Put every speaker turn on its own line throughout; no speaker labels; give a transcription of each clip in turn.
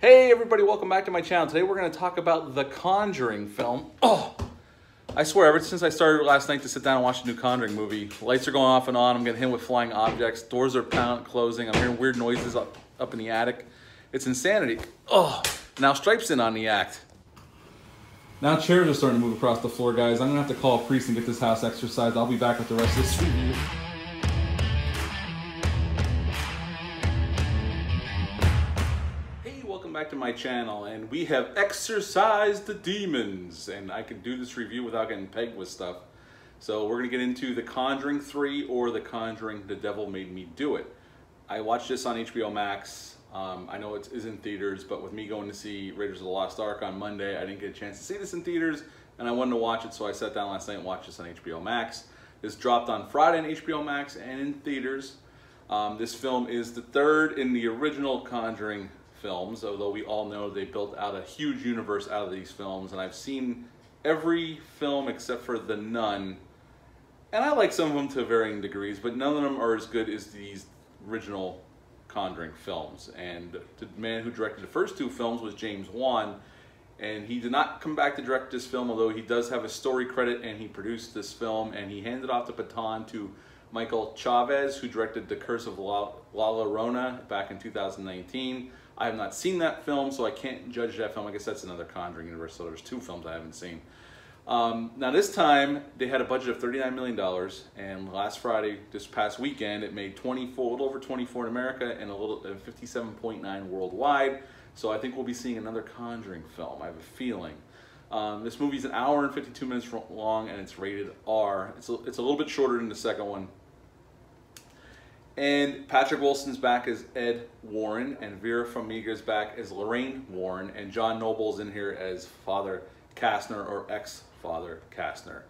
Hey everybody, welcome back to my channel. Today we're going to talk about the Conjuring film. Oh, I swear, ever since I started last night to sit down and watch a new Conjuring movie, lights are going off and on, I'm getting hit with flying objects, doors are closing, I'm hearing weird noises up in the attic. It's insanity. Oh, now Stripe's in on the act. Now chairs are starting to move across the floor, guys. I'm going to have to call a priest and get this house exorcised. I'll be back with the rest of this review. Back to my channel, and we have exorcised the demons, and I could do this review without getting pegged with stuff. So we're gonna get into The Conjuring 3 or The Conjuring The Devil Made Me Do It. I watched this on HBO Max. I know it is in theaters, but with me going to see Raiders of the Lost Ark on Monday, I didn't get a chance to see this in theaters, and I wanted to watch it, so I sat down last night and watched this on HBO Max. This dropped on Friday on HBO Max and in theaters. This film is the third in the original Conjuring films, although we all know they built out a huge universe out of these films, and I've seen every film except for The Nun, and I like some of them to varying degrees, but none of them are as good as these original Conjuring films. And the man who directed the first two films was James Wan, and he did not come back to direct this film, although he does have a story credit, and he produced this film, and he handed off the baton to Michael Chavez, who directed The Curse of La Llorona back in 2019. I have not seen that film, so I can't judge that film. I guess that's another Conjuring universe, so there's two films I haven't seen. Now this time, they had a budget of $39 million, and last Friday, this past weekend, it made a little over 24 in America and 57.9 worldwide. So I think we'll be seeing another Conjuring film, I have a feeling. This movie's an hour and 52 minutes long, and it's rated R. It's a little bit shorter than the second one. And Patrick Wilson's back as Ed Warren, and Vera Farmiga's back as Lorraine Warren, and John Noble's in here as Father Kastner, or ex-Father Kastner.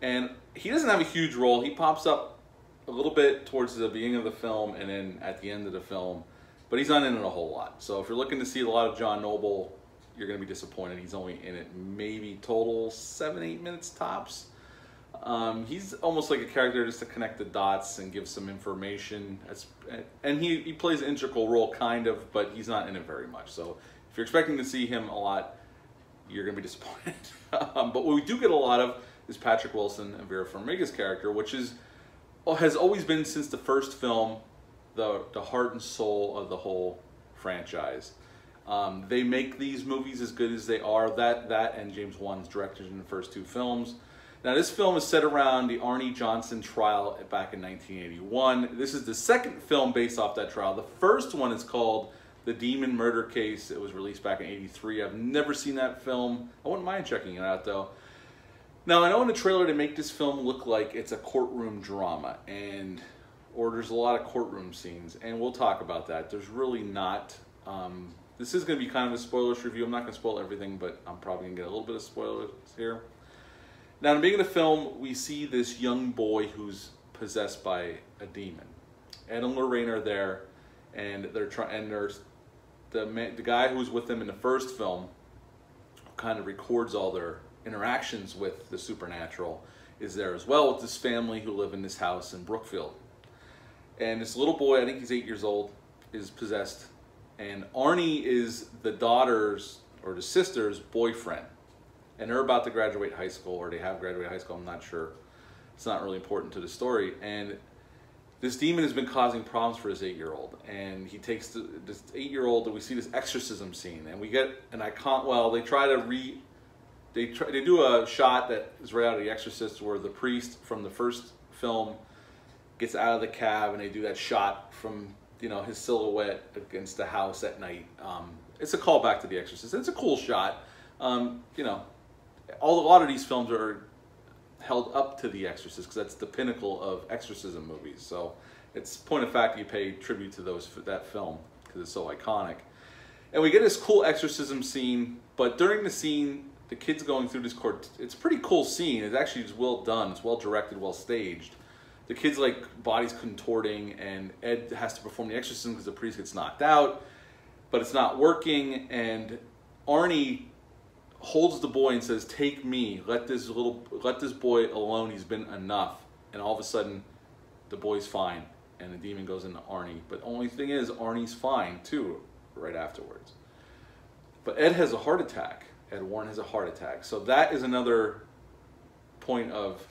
And he doesn't have a huge role. He pops up a little bit towards the beginning of the film and then at the end of the film, but he's not in it a whole lot. So if you're looking to see a lot of John Noble, you're going to be disappointed. He's only in it maybe total 7-8 minutes tops. He's almost like a character just to connect the dots and give some information. And he plays an integral role, kind of, but he's not in it very much. So if you're expecting to see him a lot, you're going to be disappointed. But what we do get a lot of is Patrick Wilson and Vera Farmiga's character, which has always been, since the first film, the heart and soul of the whole franchise. They make these movies as good as they are. That and James Wan's directed in the first two films. Now, this film is set around the Arnie Johnson trial back in 1981. This is the second film based off that trial. The first one is called The Demon Murder Case. It was released back in '83. I've never seen that film. I wouldn't mind checking it out, though. Now, I know in the trailer they make this film look like it's a courtroom drama, or there's a lot of courtroom scenes, and we'll talk about that. There's really not. This is going to be kind of a spoilers review. I'm not going to spoil everything, but I'm probably going to get a little bit of spoilers here. Now, in the beginning of the film, we see this young boy who's possessed by a demon. Ed and Lorraine are there, and there's the guy who's with them in the first film, who kind of records all their interactions with the supernatural, is there as well with this family who live in this house in Brookfield. And this little boy, I think he's 8 years old, is possessed, and Arnie is the daughter's or the sister's boyfriend. And they're about to graduate high school, or they have graduated high school, I'm not sure. It's not really important to the story. And this demon has been causing problems for this 8-year-old. And he takes this 8-year-old, and we see this exorcism scene. And we get an icon, well, they do a shot that is right out of The Exorcist, where the priest from the first film gets out of the cab, and they do that shot from, his silhouette against the house at night. It's a callback to The Exorcist. It's a cool shot. A lot of these films are held up to The Exorcist because that's the pinnacle of exorcism movies. So it's point of fact you pay tribute to that film because it's so iconic. And we get this cool exorcism scene, but during the scene, the kid's going through this court. It's a pretty cool scene. It's actually just well done. It's well directed, well staged. The kid's like body's contorting, and Ed has to perform the exorcism because the priest gets knocked out, but it's not working. And Arnie holds the boy and says, "Take me. Let this boy alone. He's been enough." And all of a sudden, the boy's fine, and the demon goes into Arnie. But the only thing is, Arnie's fine too, right afterwards. But Ed has a heart attack. Ed Warren has a heart attack. So that is another point of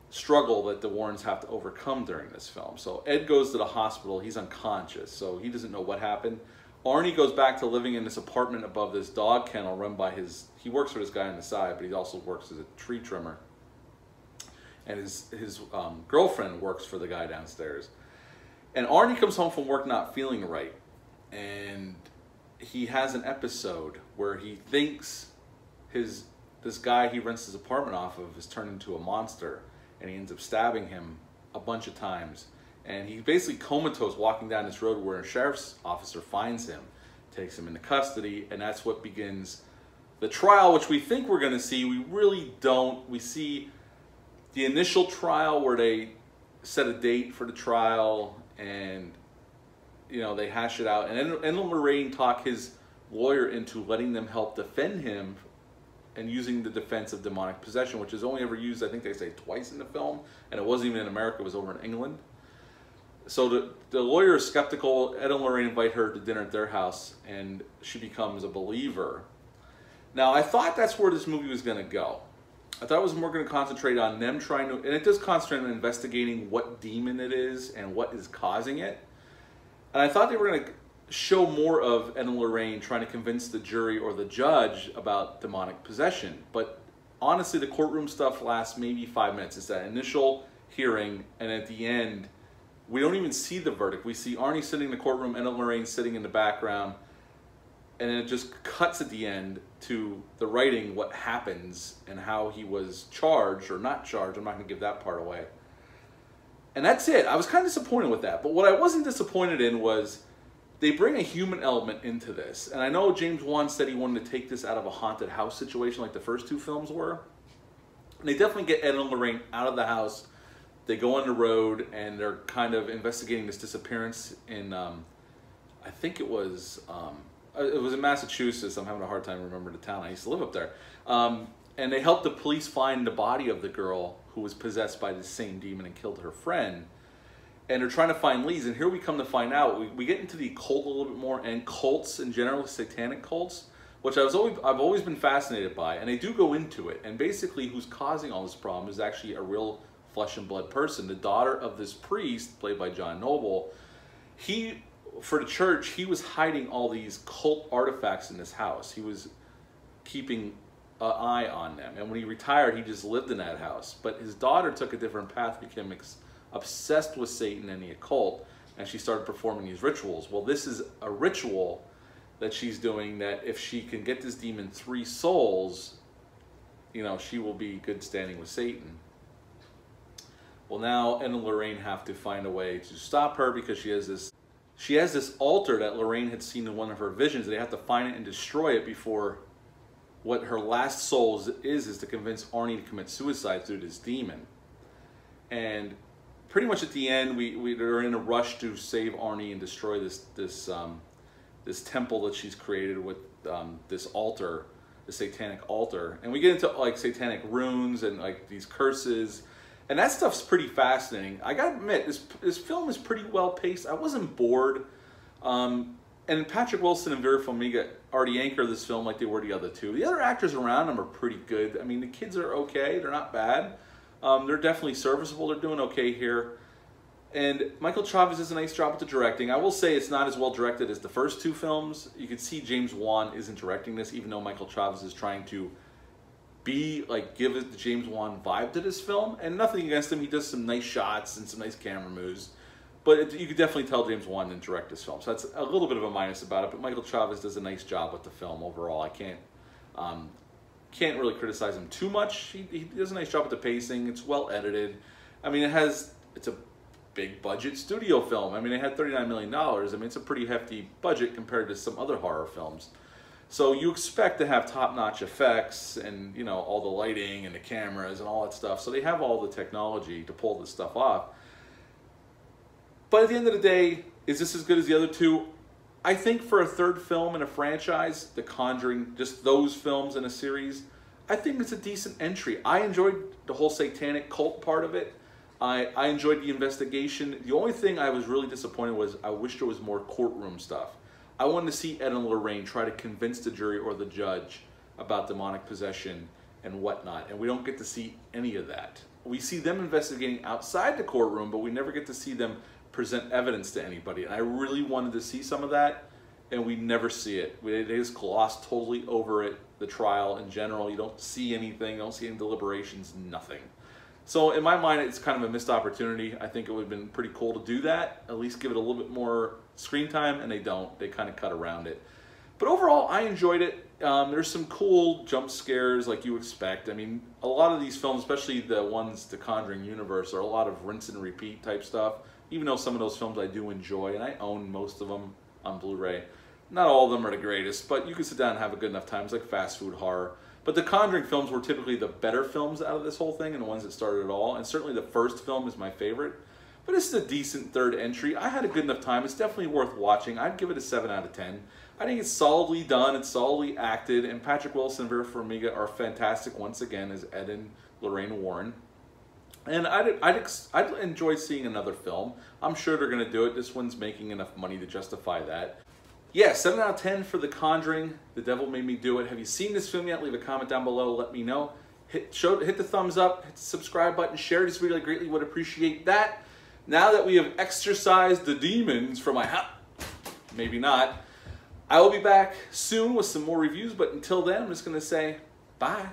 struggle that the Warrens have to overcome during this film. So Ed goes to the hospital. He's unconscious, so he doesn't know what happened. Arnie goes back to living in this apartment above this dog kennel run by he works for this guy on the side, but he also works as a tree trimmer. And his girlfriend works for the guy downstairs. And Arnie comes home from work not feeling right. And he has an episode where he thinks this guy he rents his apartment off of is turned into a monster. And he ends up stabbing him a bunch of times. And he's basically comatose walking down this road where a sheriff's officer finds him, takes him into custody, and that's what begins the trial, which we think we're going to see. We really don't. We see the initial trial where they set a date for the trial and, you know, they hash it out. And then Lorraine talk his lawyer into letting them help defend him and using the defense of demonic possession, which is only ever used, I think they say, twice in the film. And it wasn't even in America, it was over in England. So the lawyer is skeptical. Ed and Lorraine invite her to dinner at their house, and she becomes a believer. Now, I thought that's where this movie was going to go. I thought it was more going to concentrate on them trying to, and it does concentrate on investigating what demon it is and what is causing it. And I thought they were going to show more of Ed and Lorraine trying to convince the jury or the judge about demonic possession. But honestly, the courtroom stuff lasts maybe 5 minutes. It's that initial hearing, and at the end, we don't even see the verdict. We see Arnie sitting in the courtroom, Ed and Lorraine sitting in the background, and it just cuts at the end to the writing, what happens and how he was charged or not charged. I'm not going to give that part away. And that's it. I was kind of disappointed with that. But what I wasn't disappointed in was they bring a human element into this. And I know James Wan said he wanted to take this out of a haunted house situation like the first two films were. And they definitely get Ed and Lorraine out of the house. They go on the road and they're kind of investigating this disappearance in, I think it was in Massachusetts. I'm having a hard time remembering the town. I used to live up there. And they help the police find the body of the girl who was possessed by the same demon and killed her friend. And they're trying to find leads. And here we come to find out, we get into the occult a little bit more, and cults in general, satanic cults, which I've always been fascinated by. And they do go into it. And basically who's causing all this problem is actually a real flesh and blood person. The daughter of this priest, played by John Noble, for the church, he was hiding all these cult artifacts in this house. He was keeping an eye on them. And when he retired, he just lived in that house. But his daughter took a different path, became obsessed with Satan and the occult, and she started performing these rituals. Well, this is a ritual that she's doing that if she can get this demon 3 souls, you know, she will be good standing with Satan. Well, now Ed and Lorraine have to find a way to stop her because she has this altar that Lorraine had seen in one of her visions. They have to find it and destroy it before what her last soul is to convince Arnie to commit suicide through this demon. And pretty much at the end, they're in a rush to save Arnie and destroy this temple that she's created with this altar, the satanic altar. And we get into like satanic runes and like these curses. And that stuff's pretty fascinating. I gotta admit, this film is pretty well paced. I wasn't bored. And Patrick Wilson and Vera Farmiga already anchor this film like they were the other two. The other actors around them are pretty good. I mean, the kids are okay. They're not bad. They're definitely serviceable. They're doing okay here. And Michael Chavez does a nice job with the directing. I will say it's not as well directed as the first two films. You can see James Wan isn't directing this, even though Michael Chavez is trying to give it the James Wan vibe to this film. And nothing against him. He does some nice shots and some nice camera moves. But you could definitely tell James Wan didn't direct this film. So that's a little bit of a minus about it. But Michael Chavez does a nice job with the film overall. I can't really criticize him too much. He does a nice job with the pacing. It's well edited. I mean, it's a big budget studio film. I mean, it had $39 million. I mean, it's a pretty hefty budget compared to some other horror films. So you expect to have top-notch effects and, you know, all the lighting and the cameras and all that stuff. So they have all the technology to pull this stuff off. But at the end of the day, is this as good as the other two? I think for a third film in a franchise, The Conjuring, just those films in a series, I think it's a decent entry. I enjoyed the whole satanic cult part of it. I enjoyed the investigation. The only thing I was really disappointed was I wish there was more courtroom stuff. I wanted to see Ed and Lorraine try to convince the jury or the judge about demonic possession and whatnot, and we don't get to see any of that. We see them investigating outside the courtroom, but we never get to see them present evidence to anybody. And I really wanted to see some of that, and we never see it. They just gloss totally over it, the trial in general. You don't see anything, you don't see any deliberations, nothing. So in my mind, it's kind of a missed opportunity. I think it would have been pretty cool to do that, at least give it a little bit more screen time, and they don't. They kind of cut around it. But overall, I enjoyed it. There's some cool jump scares like you expect. I mean, a lot of these films, especially the ones, the Conjuring universe, are a lot of rinse and repeat type stuff, even though some of those films I do enjoy, and I own most of them on Blu-ray. Not all of them are the greatest, but you can sit down and have a good enough time. It's like fast food horror. But the Conjuring films were typically the better films out of this whole thing and the ones that started it all. And certainly the first film is my favorite. But this is a decent third entry. I had a good enough time. It's definitely worth watching. I'd give it a 7 out of 10. I think it's solidly done. It's solidly acted. And Patrick Wilson and Vera Farmiga are fantastic once again as Ed and Lorraine Warren. And I'd enjoy seeing another film. I'm sure they're going to do it. This one's making enough money to justify that. Yeah, 7 out of 10 for The Conjuring. The Devil Made Me Do It. Have you seen this film yet? Leave a comment down below. Let me know. Hit the thumbs up. Hit the subscribe button. Share this video. I greatly would appreciate that. Now that we have exorcised the demons from my house, maybe not, I will be back soon with some more reviews. But until then, I'm just going to say bye.